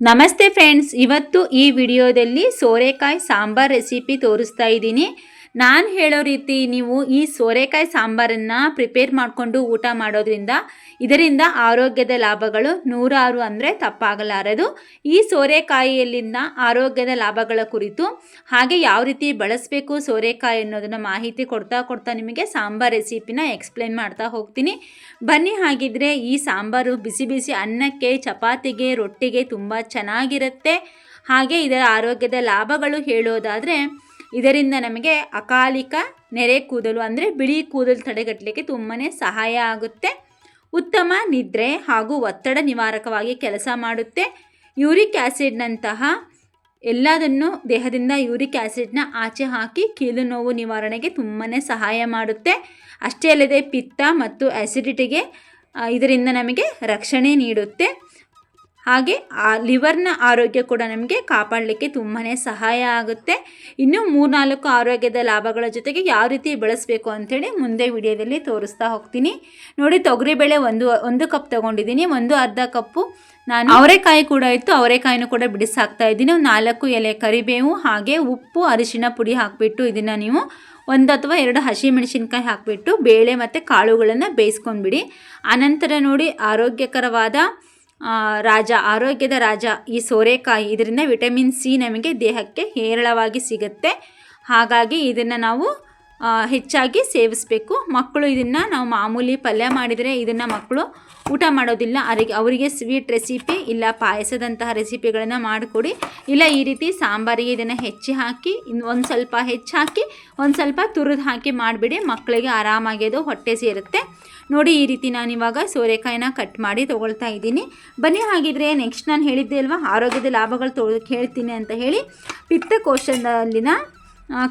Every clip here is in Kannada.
ನಮಸ್ತೆ ಫ್ರೆಂಡ್ಸ್, ಇವತ್ತು ಈ ವಿಡಿಯೋದಲ್ಲಿ ಸೋರೆಕಾಯಿ ಸಾಂಬಾರ್ ರೆಸಿಪಿ ತೋರಿಸ್ತಾ ಇದ್ದೀನಿ. ನಾನು ಹೇಳೋ ರೀತಿ ನೀವು ಈ ಸೋರೆಕಾಯಿ ಸಾಂಬಾರನ್ನು ಪ್ರಿಪೇರ್ ಮಾಡಿಕೊಂಡು ಊಟ ಮಾಡೋದ್ರಿಂದ ಇದರಿಂದ ಆರೋಗ್ಯದ ಲಾಭಗಳು ನೂರಾರು ಅಂದರೆ ತಪ್ಪಾಗಲಾರದು. ಈ ಸೋರೆಕಾಯಿಯಲ್ಲಿನ ಆರೋಗ್ಯದ ಲಾಭಗಳ ಕುರಿತು ಹಾಗೆ ಯಾವ ರೀತಿ ಬಳಸಬೇಕು ಸೋರೆಕಾಯಿ ಅನ್ನೋದನ್ನು ಮಾಹಿತಿ ಕೊಡ್ತಾ ನಿಮಗೆ ಸಾಂಬಾರ್ ರೆಸಿಪಿನ ಎಕ್ಸ್ಪ್ಲೇನ್ ಮಾಡ್ತಾ ಹೋಗ್ತೀನಿ. ಬನ್ನಿ, ಹಾಗಿದ್ರೆ ಈ ಸಾಂಬಾರು ಬಿಸಿ ಬಿಸಿ ಅನ್ನಕ್ಕೆ, ಚಪಾತಿಗೆ, ರೊಟ್ಟಿಗೆ ತುಂಬ ಚೆನ್ನಾಗಿರುತ್ತೆ. ಹಾಗೆ ಇದರ ಆರೋಗ್ಯದ ಲಾಭಗಳು ಹೇಳೋದಾದರೆ ಇದರಿಂದ ನಮಗೆ ಅಕಾಲಿಕ ನೆರೆ ಕೂದಲು ಅಂದರೆ ಬಿಳಿ ಕೂದಲು ತಡೆಗಟ್ಟಲಿಕ್ಕೆ ತುಂಬಾ ಸಹಾಯ ಆಗುತ್ತೆ. ಉತ್ತಮ ನಿದ್ರೆ ಹಾಗೂ ಒತ್ತಡ ನಿವಾರಕವಾಗಿ ಕೆಲಸ ಮಾಡುತ್ತೆ. ಯೂರಿಕ್ ಆ್ಯಸಿಡ್ನಂತಹ ಎಲ್ಲದನ್ನು ದೇಹದಿಂದ ಯೂರಿಕ್ ಆ್ಯಸಿಡ್ನ ಆಚೆ ಹಾಕಿ ಕೀಲು ನೋವು ನಿವಾರಣೆಗೆ ತುಂಬಾ ಸಹಾಯ ಮಾಡುತ್ತೆ. ಅಷ್ಟೇ ಅಲ್ಲದೆ ಪಿತ್ತ ಮತ್ತು ಆ್ಯಸಿಡಿಟಿಗೆ ಇದರಿಂದ ನಮಗೆ ರಕ್ಷಣೆ ನೀಡುತ್ತೆ. ಹಾಗೆ ಲಿವರ್ನ ಆರೋಗ್ಯ ಕೂಡ ನಮಗೆ ಕಾಪಾಡಲಿಕ್ಕೆ ತುಂಬಾ ಸಹಾಯ ಆಗುತ್ತೆ. ಇನ್ನೂ 3-4 ಆರೋಗ್ಯದ ಲಾಭಗಳ ಜೊತೆಗೆ ಯಾವ ರೀತಿ ಬಳಸಬೇಕು ಅಂಥೇಳಿ ಮುಂದೆ ವಿಡಿಯೋದಲ್ಲಿ ತೋರಿಸ್ತಾ ಹೋಗ್ತೀನಿ. ನೋಡಿ, ತೊಗರಿಬೇಳೆ ಒಂದು ಕಪ್ ತೊಗೊಂಡಿದ್ದೀನಿ. ಅರ್ಧ ಕಪ್ಪು ನಾನು ಅವರೆಕಾಯಿ ಕೂಡ ಇತ್ತು, ಅವರೆಕಾಯಿನೂ ಕೂಡ ಬಿಡಿಸಾಕ್ತಾ ಇದ್ದೀನಿ. 4 ಎಲೆ ಕರಿಬೇವು, ಹಾಗೆ ಉಪ್ಪು, ಅರಿಶಿಣ ಪುಡಿ ಹಾಕಿಬಿಟ್ಟು ಇದನ್ನು ನೀವು 1 ಅಥವಾ 2 ಹಸಿಮೆಣಸಿನ್ಕಾಯಿ ಹಾಕಿಬಿಟ್ಟು ಬೇಳೆ ಮತ್ತು ಕಾಳುಗಳನ್ನು ಬೇಯಿಸ್ಕೊಂಡ್ಬಿಡಿ. ಆನಂತರ ನೋಡಿ, ಆರೋಗ್ಯದ ರಾಜ ಈ ಸೋರೆಕಾಯಿ. ಇದರಿಂದ ವಿಟಮಿನ್ ಸಿ ನಮಗೆ ದೇಹಕ್ಕೆ ಹೇರಳವಾಗಿ ಸಿಗುತ್ತೆ. ಹಾಗಾಗಿ ಇದನ್ನು ನಾವು ಹೆಚ್ಚಾಗಿ ಸೇವಿಸಬೇಕು. ಮಕ್ಕಳು ಇದನ್ನು ನಾವು ಮಾಮೂಲಿ ಪಲ್ಯ ಮಾಡಿದರೆ ಇದನ್ನು ಮಕ್ಕಳು ಊಟ ಮಾಡೋದಿಲ್ಲ. ಅವರಿಗೆ ಸ್ವೀಟ್ ರೆಸಿಪಿ ಇಲ್ಲ ಪಾಯಸದಂತಹ ರೆಸಿಪಿಗಳನ್ನು ಮಾಡಿಕೊಡಿ. ಇಲ್ಲ ಈ ರೀತಿ ಸಾಂಬಾರಿಗೆ ಇದನ್ನು ಹೆಚ್ಚಿ ಹಾಕಿ ಒಂದು ಸ್ವಲ್ಪ ಹೆಚ್ಚಾಕಿ ಒಂದು ಸ್ವಲ್ಪ ತುರಿದು ಹಾಕಿ ಮಾಡಿಬಿಡಿ. ಮಕ್ಕಳಿಗೆ ಆರಾಮಾಗಿ ಅದು ಹೊಟ್ಟೆ ಸೇರುತ್ತೆ. ನೋಡಿ, ಈ ರೀತಿ ನಾನು ಇವಾಗ ಸೋರೆಕಾಯಿನ ಕಟ್ ಮಾಡಿ ತೊಗೊಳ್ತಾ ಇದ್ದೀನಿ. ಬನ್ನಿ, ಹಾಗಿದ್ರೆ ನೆಕ್ಸ್ಟ್ ನಾನು ಹೇಳಿದ್ದೆ ಅಲ್ವಾ ಆರೋಗ್ಯದ ಲಾಭಗಳು ಹೇಳ್ತೀನಿ ಅಂತ ಹೇಳಿ. ಪಿತ್ತಕೋಶದಲ್ಲಿನ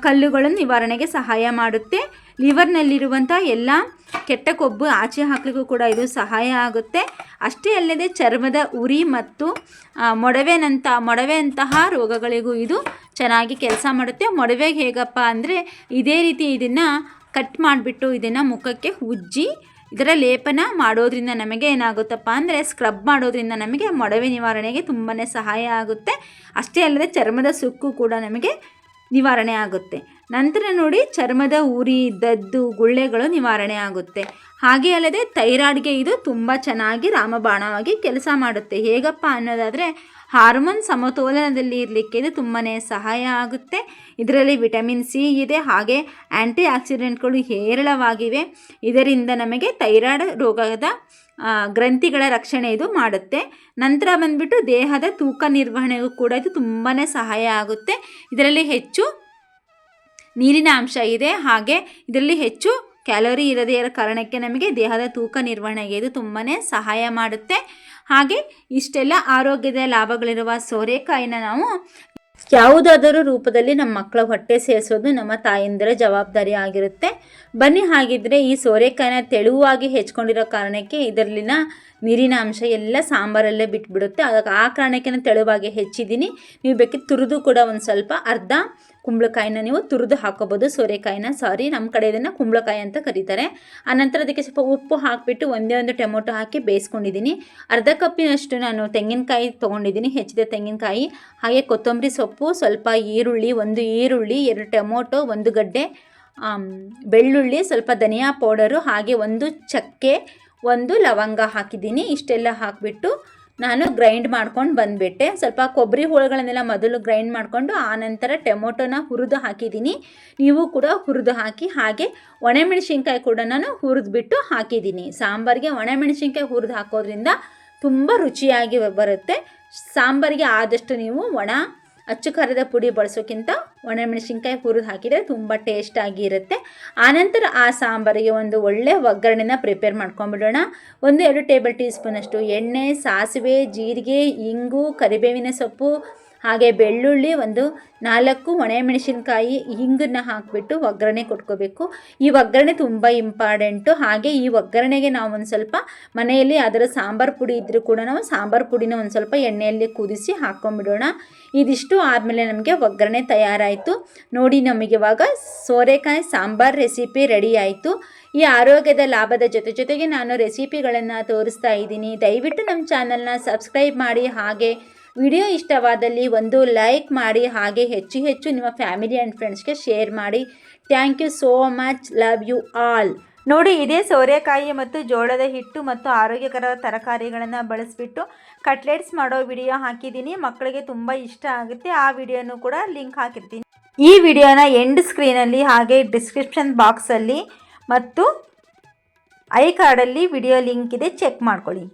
ಕಲ್ಲುಗಳ ನಿವಾರಣೆಗೆ ಸಹಾಯ ಮಾಡುತ್ತೆ. ಲಿವರ್ನಲ್ಲಿರುವಂಥ ಎಲ್ಲ ಕೆಟ್ಟ ಕೊಬ್ಬು ಆಚೆ ಹಾಕಲಿಕ್ಕೂ ಕೂಡ ಇದು ಸಹಾಯ ಆಗುತ್ತೆ. ಅಷ್ಟೇ ಅಲ್ಲದೆ ಚರ್ಮದ ಉರಿ ಮತ್ತು ಮೊಡವೆಯಂತಹ ರೋಗಗಳಿಗೂ ಇದು ಚೆನ್ನಾಗಿ ಕೆಲಸ ಮಾಡುತ್ತೆ. ಮೊಡವೆಗೆ ಹೇಗಪ್ಪ ಅಂದರೆ ಇದೇ ರೀತಿ ಇದನ್ನು ಕಟ್ ಮಾಡಿಬಿಟ್ಟು ಇದನ್ನು ಮುಖಕ್ಕೆ ಉಜ್ಜಿ ಇದರ ಲೇಪನ ಮಾಡೋದ್ರಿಂದ ನಮಗೆ ಏನಾಗುತ್ತಪ್ಪ ಅಂದರೆ ಸ್ಕ್ರಬ್ ಮಾಡೋದ್ರಿಂದ ನಮಗೆ ಮೊಡವೆ ನಿವಾರಣೆಗೆ ತುಂಬಾ ಸಹಾಯ ಆಗುತ್ತೆ. ಅಷ್ಟೇ ಅಲ್ಲದೆ ಚರ್ಮದ ಸುಕ್ಕು ಕೂಡ ನಮಗೆ ನಿವಾರಣೆ ಆಗುತ್ತೆ. ನಂತರ ನೋಡಿ, ಚರ್ಮದ ಉರಿ, ದದ್ದು, ಗುಳ್ಳೆಗಳು ನಿವಾರಣೆ ಆಗುತ್ತೆ. ಹಾಗೆ ಅಲ್ಲದೆ ಥೈರಾಯ್ಡ್ಗೆ ಇದು ತುಂಬ ಚೆನ್ನಾಗಿ ರಾಮಬಾಣವಾಗಿ ಕೆಲಸ ಮಾಡುತ್ತೆ. ಹೇಗಪ್ಪ ಅನ್ನೋದಾದರೆ ಹಾರ್ಮೋನ್ ಸಮತೋಲನದಲ್ಲಿ ಇರಲಿಕ್ಕೆ ಇದು ತುಂಬಾ ಸಹಾಯ ಆಗುತ್ತೆ. ಇದರಲ್ಲಿ ವಿಟಮಿನ್ ಸಿ ಇದೆ, ಹಾಗೆ ಆ್ಯಂಟಿ ಆಕ್ಸಿಡೆಂಟ್ಗಳು ಹೇರಳವಾಗಿವೆ. ಇದರಿಂದ ನಮಗೆ ಥೈರಾಯ್ಡ್ ರೋಗದ ಗ್ರಂಥಿಗಳ ರಕ್ಷಣೆ ಇದು ಮಾಡುತ್ತೆ. ನಂತರ ಬಂದುಬಿಟ್ಟು ದೇಹದ ತೂಕ ನಿರ್ವಹಣೆಗೂ ಕೂಡ ಇದು ತುಂಬಾ ಸಹಾಯ ಆಗುತ್ತೆ. ಇದರಲ್ಲಿ ಹೆಚ್ಚು ನೀರಿನ ಅಂಶ ಇದೆ, ಹಾಗೆ ಇದರಲ್ಲಿ ಹೆಚ್ಚು ಕ್ಯಾಲೋರಿ ಇರದೇ ಇರೋ ಕಾರಣಕ್ಕೆ ನಮಗೆ ದೇಹದ ತೂಕ ನಿರ್ವಹಣೆಗೆ ಇದು ತುಂಬಾ ಸಹಾಯ ಮಾಡುತ್ತೆ. ಹಾಗೆ ಇಷ್ಟೆಲ್ಲ ಆರೋಗ್ಯದ ಲಾಭಗಳಿರುವ ಸೋರೆಕಾಯಿನ ನಾವು ಯಾವುದಾದರೂ ರೂಪದಲ್ಲಿ ನಮ್ಮ ಮಕ್ಕಳ ಹೊಟ್ಟೆ ಸೇರಿಸೋದು ನಮ್ಮ ತಾಯಂದಿರ ಜವಾಬ್ದಾರಿ ಆಗಿರುತ್ತೆ. ಬನ್ನಿ, ಹಾಗಿದ್ರೆ ಈ ಸೋರೆಕಾಯಿನ ತೆಳುವಾಗಿ ಹೆಚ್ಕೊಂಡಿರೋ ಕಾರಣಕ್ಕೆ ಇದರಲ್ಲಿನ ನೀರಿನ ಅಂಶ ಎಲ್ಲ ಸಾಂಬಾರಲ್ಲೇ ಬಿಟ್ಬಿಡುತ್ತೆ. ಅದಕ್ಕೆ ಆ ಕಾರಣಕ್ಕೆ ನಾನು ತೆಳುವಾಗಿ ಹೆಚ್ಚಿದ್ದೀನಿ. ನೀವು ಬೇಕಿದ್ರೆ ತುರಿದು ಕೂಡ ಒಂದು ಸ್ವಲ್ಪ ಅರ್ಧ ಕುಂಬಳಕಾಯಿನ ನೀವು ತುರಿದು ಹಾಕೋಬೋದು. ಸೋರೆಕಾಯಿನ ನಮ್ಮ ಕಡೆ ಇದನ್ನು ಕುಂಬಳಕಾಯಿ ಅಂತ ಕರೀತಾರೆ. ಆನಂತರ ಅದಕ್ಕೆ ಸ್ವಲ್ಪ ಉಪ್ಪು ಹಾಕಿಬಿಟ್ಟು ಒಂದು ಟೊಮೊಟೊ ಹಾಕಿ ಬೇಯಿಸ್ಕೊಂಡಿದ್ದೀನಿ. ಅರ್ಧ ಕಪ್ಪಿನಷ್ಟು ನಾನು ತೆಂಗಿನಕಾಯಿ ತೊಗೊಂಡಿದ್ದೀನಿ, ಹೆಚ್ಚಿದ ತೆಂಗಿನಕಾಯಿ, ಹಾಗೆ ಕೊತ್ತಂಬರಿ ಸೊಪ್ಪು, ಸ್ವಲ್ಪ ಈರುಳ್ಳಿ, 1 ಈರುಳ್ಳಿ, 2 ಟೊಮೊಟೊ, 1 ಗಡ್ಡೆ ಬೆಳ್ಳುಳ್ಳಿ, ಸ್ವಲ್ಪ ಧನಿಯಾ ಪೌಡರು, ಹಾಗೆ 1 ಚಕ್ಕೆ, 1 ಲವಂಗ ಹಾಕಿದ್ದೀನಿ. ಇಷ್ಟೆಲ್ಲ ಹಾಕಿಬಿಟ್ಟು ನಾನು ಗ್ರೈಂಡ್ ಮಾಡ್ಕೊಂಡು ಬಂದುಬಿಟ್ಟೆ. ಸ್ವಲ್ಪ ಕೊಬ್ಬರಿ ಹೋಳುಗಳನ್ನೆಲ್ಲ ಮೊದಲು ಗ್ರೈಂಡ್ ಮಾಡಿಕೊಂಡು ಆನಂತರ ಟೊಮೊಟೊನ ಹುರಿದು ಹಾಕಿದ್ದೀನಿ. ನೀವು ಕೂಡ ಹುರಿದು ಹಾಕಿ. ಹಾಗೆ ಒಣಮೆಣಸಿನ್ಕಾಯಿ ಕೂಡ ನಾನು ಹುರಿದ್ಬಿಟ್ಟು ಹಾಕಿದ್ದೀನಿ. ಸಾಂಬಾರಿಗೆ ಒಣಮೆಣಸಿನ್ಕಾಯಿ ಹುರಿದು ಹಾಕೋದ್ರಿಂದ ತುಂಬ ರುಚಿಯಾಗಿ ಬರುತ್ತೆ. ಸಾಂಬಾರಿಗೆ ಆದಷ್ಟು ನೀವು ಅಚ್ಚು ಖಾರದ ಪುಡಿ ಬಳಸೋಕ್ಕಿಂತ ಒಣಮೆಣಸಿನ್ಕಾಯಿ ಹುರಿದು ಹಾಕಿದರೆ ತುಂಬ ಟೇಸ್ಟಾಗಿರುತ್ತೆ. ಆನಂತರ ಆ ಸಾಂಬಾರಿಗೆ ಒಂದು ಒಳ್ಳೆ ಒಗ್ಗರಣೆನ ಪ್ರಿಪೇರ್ ಮಾಡ್ಕೊಂಬಿಡೋಣ. 1-2 ಟೇಬಲ್ ಟೀ ಸ್ಪೂನಷ್ಟು ಎಣ್ಣೆ, ಸಾಸಿವೆ, ಜೀರಿಗೆ, ಇಂಗು, ಕರಿಬೇವಿನ ಸೊಪ್ಪು, ಹಾಗೆ ಬೆಳ್ಳುಳ್ಳಿ, 4 ಒಣಮೆಣಸಿನ್ಕಾಯಿ, ಹಿಂಗನ್ನು ಹಾಕಿಬಿಟ್ಟು ಒಗ್ಗರಣೆ ಕೊಟ್ಕೋಬೇಕು. ಈ ಒಗ್ಗರಣೆ ತುಂಬ ಇಂಪಾರ್ಟೆಂಟು. ಹಾಗೆ ಈ ಒಗ್ಗರಣೆಗೆ ನಾವು ಒಂದು ಸ್ವಲ್ಪ ಮನೆಯಲ್ಲಿ ಅದರ ಸಾಂಬಾರು ಪುಡಿ ಇದ್ದರೂ ಕೂಡ ನಾವು ಸಾಂಬಾರು ಪುಡಿನ ಒಂದು ಸ್ವಲ್ಪ ಎಣ್ಣೆಯಲ್ಲಿ ಕುದಿಸಿ ಹಾಕ್ಕೊಂಬಿಡೋಣ. ಇದಿಷ್ಟು ಆದಮೇಲೆ ನಮಗೆ ಒಗ್ಗರಣೆ ತಯಾರಾಯಿತು. ನೋಡಿ, ನಮಗೆ ಇವಾಗ ಸೋರೆಕಾಯಿ ಸಾಂಬಾರು ರೆಸಿಪಿ ರೆಡಿ ಆಯಿತು. ಈ ಆರೋಗ್ಯದ ಲಾಭದ ಜೊತೆಗೆ ನಾನು ರೆಸಿಪಿಗಳನ್ನು ತೋರಿಸ್ತಾ ಇದ್ದೀನಿ. ದಯವಿಟ್ಟು ನಮ್ಮ ಚಾನಲ್ನ ಸಬ್ಸ್ಕ್ರೈಬ್ ಮಾಡಿ, ಹಾಗೆ ವಿಡಿಯೋ ಇಷ್ಟವಾದಲ್ಲಿ ಒಂದು ಲೈಕ್ ಮಾಡಿ, ಹಾಗೆ ಹೆಚ್ಚು ಹೆಚ್ಚು ನಿಮ್ಮ ಫ್ಯಾಮಿಲಿ ಆ್ಯಂಡ್ ಫ್ರೆಂಡ್ಸ್ಗೆ ಶೇರ್ ಮಾಡಿ. Thank you so much. Love you all. ನೋಡಿ, ಇದೇ ಸೋರೆಕಾಯಿ ಮತ್ತು ಜೋಳದ ಹಿಟ್ಟು ಮತ್ತು ಆರೋಗ್ಯಕರ ತರಕಾರಿಗಳನ್ನು ಬಳಸಿಬಿಟ್ಟು ಕಟ್ಲೆಟ್ಸ್ ಮಾಡೋ ವಿಡಿಯೋ ಹಾಕಿದ್ದೀನಿ. ಮಕ್ಕಳಿಗೆ ತುಂಬ ಇಷ್ಟ ಆಗುತ್ತೆ. ಆ ವಿಡಿಯೋನು ಕೂಡ ಲಿಂಕ್ ಹಾಕಿರ್ತೀನಿ. ಈ ವಿಡಿಯೋನ ಎಂಡ್ ಸ್ಕ್ರೀನಲ್ಲಿ ಹಾಗೆ ಡಿಸ್ಕ್ರಿಪ್ಷನ್ ಬಾಕ್ಸಲ್ಲಿ ಮತ್ತು ಐ ಕಾರ್ಡಲ್ಲಿ ವಿಡಿಯೋ ಲಿಂಕ್ ಇದೆ, ಚೆಕ್ ಮಾಡ್ಕೊಳ್ಳಿ.